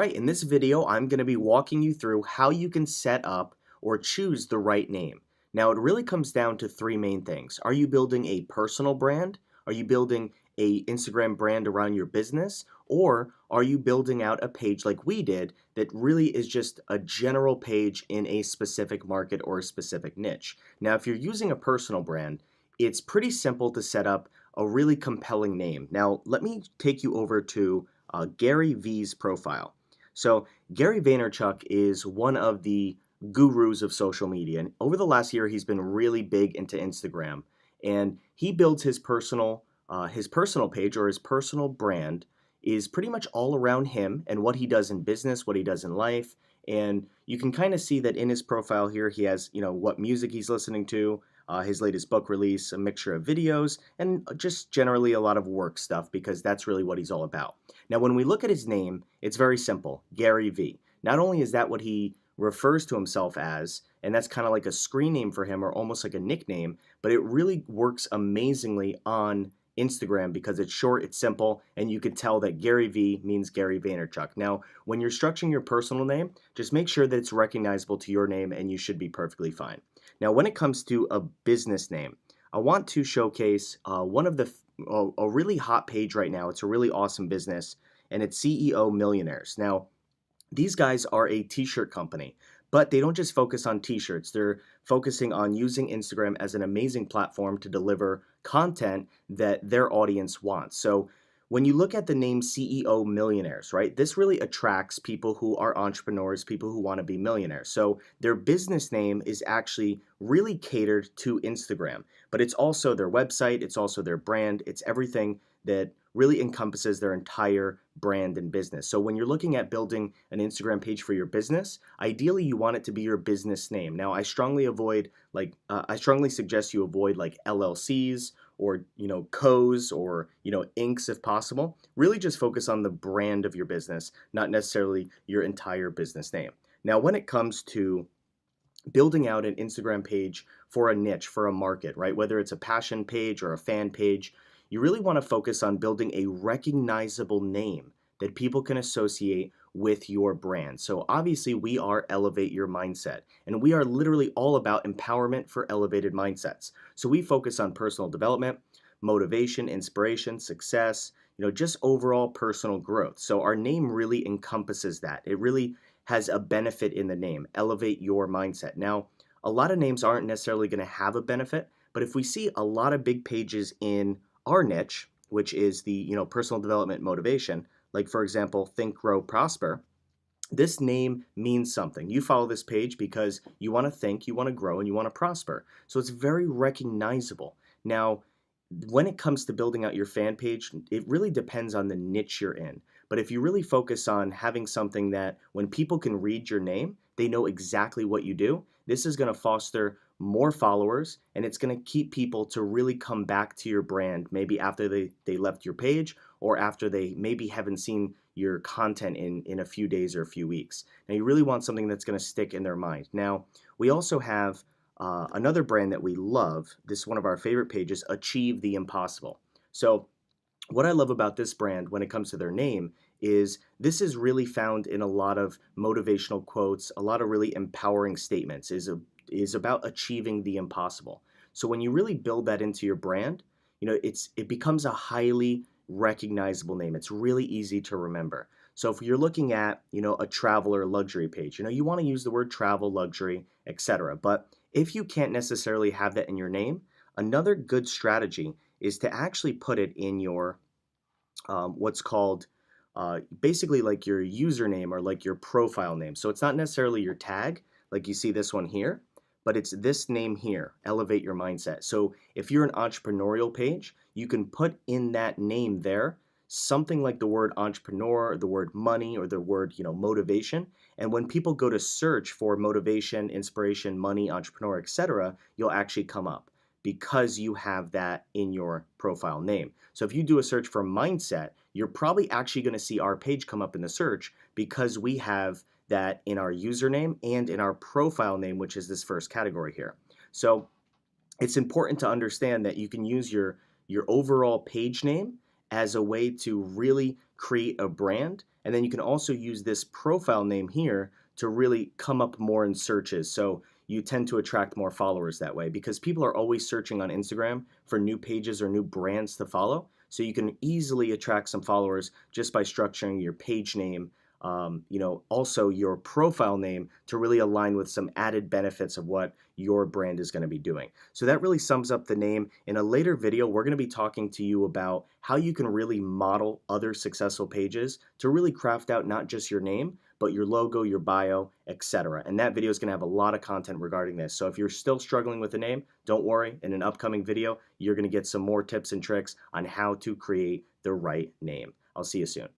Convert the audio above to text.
Alright, in this video I'm going to be walking you through how you can set up or choose the right name. Now it really comes down to three main things. Are you building a personal brand? Are you building a Instagram brand around your business? Or are you building out a page like we did that really is just a general page in a specific market or a specific niche? Now if you're using a personal brand, it's pretty simple to set up a really compelling name. Now let me take you over to Gary V's profile. So Gary Vaynerchuk is one of the gurus of social media, and over the last year, he's been really big into Instagram, and he builds his personal page or his personal brand is pretty much all around him and what he does in business, what he does in life, and you can kind of see that in his profile here. He has what music he's listening to, his latest book release, a mixture of videos, and just generally a lot of work stuff because that's really what he's all about. Now, when we look at his name, it's very simple, Gary V. Not only is that what he refers to himself as, and that's kind of like a screen name for him or almost like a nickname, but it really works amazingly on Instagram because it's short, it's simple, and you can tell that Gary V means Gary Vaynerchuk. Now, when you're structuring your personal name, just make sure that it's recognizable to your name and you should be perfectly fine. Now, when it comes to a business name, I want to showcase one of a really hot page right now. It's a really awesome business, and it's CEO Millionaires. Now, these guys are a t-shirt company, but they don't just focus on t-shirts. They're focusing on using Instagram as an amazing platform to deliver content that their audience wants. So when you look at the name CEO Millionaires, right, this really attracts people who are entrepreneurs, people who want to be millionaires. So their business name is actually really catered to Instagram, but it's also their website, it's also their brand, it's everything that really encompasses their entire brand and business. So when you're looking at building an Instagram page for your business, ideally you want it to be your business name. Now, I strongly suggest you avoid like LLCs or co's or inks if possible. Really just focus on the brand of your business, not necessarily your entire business name. Now, when it comes to building out an Instagram page for a niche, for a market, right? Whether it's a passion page or a fan page, you really want to focus on building a recognizable name that people can associate with your brand. So obviously we are Elevate Your Mindset, and we are literally all about empowerment for elevated mindsets. So we focus on personal development, motivation, inspiration, success, just overall personal growth. So our name really encompasses that. It really has a benefit in the name, Elevate Your Mindset. Now, a lot of names aren't necessarily going to have a benefit, but if we see a lot of big pages in our niche, which is the personal development motivation, like for example, Think, Grow, Prosper, this name means something. You follow this page because you want to think, you want to grow, and you want to prosper. So it's very recognizable. Now, when it comes to building out your fan page, it really depends on the niche you're in. But if you really focus on having something that when people can read your name, they know exactly what you do, this is going to foster more followers, and it's going to keep people to really come back to your brand maybe after they left your page or after they maybe haven't seen your content in a few days or a few weeks. Now, you really want something that's going to stick in their mind. Now, we also have another brand that we love. This is one of our favorite pages, Achieve the Impossible. So what I love about this brand when it comes to their name is this is really found in a lot of motivational quotes, a lot of really empowering statements, is about achieving the impossible. So when you really build that into your brand, it becomes a highly recognizable name. It's really easy to remember. So if you're looking at, a travel or luxury page, you want to use the word travel, luxury, etc. But if you can't necessarily have that in your name, another good strategy is to actually put it in your what's called basically like your username or like your profile name. So it's not necessarily your tag, like you see this one here, but it's this name here, Elevate Your Mindset. So if you're an entrepreneurial page, you can put in that name there something like the word entrepreneur, or the word money, or the word motivation. And when people go to search for motivation, inspiration, money, entrepreneur, etc., you'll actually come up because you have that in your profile name. So if you do a search for mindset, you're probably actually going to see our page come up in the search because we have that in our username and in our profile name, which is this first category here. So it's important to understand that you can use your overall page name as a way to really create a brand And then you can also use this profile name here to really come up more in searches. So you tend to attract more followers that way because people are always searching on Instagram for new pages or new brands to follow. So you can easily attract some followers just by structuring your page name, also your profile name to really align with some added benefits of what your brand is going to be doing. So that really sums up the name. In a later video, we're going to be talking to you about how you can really model other successful pages to really craft out not just your name, but your logo, your bio, etc. And that video is going to have a lot of content regarding this. So if you're still struggling with a name, don't worry. In an upcoming video, you're going to get some more tips and tricks on how to create the right name. I'll see you soon.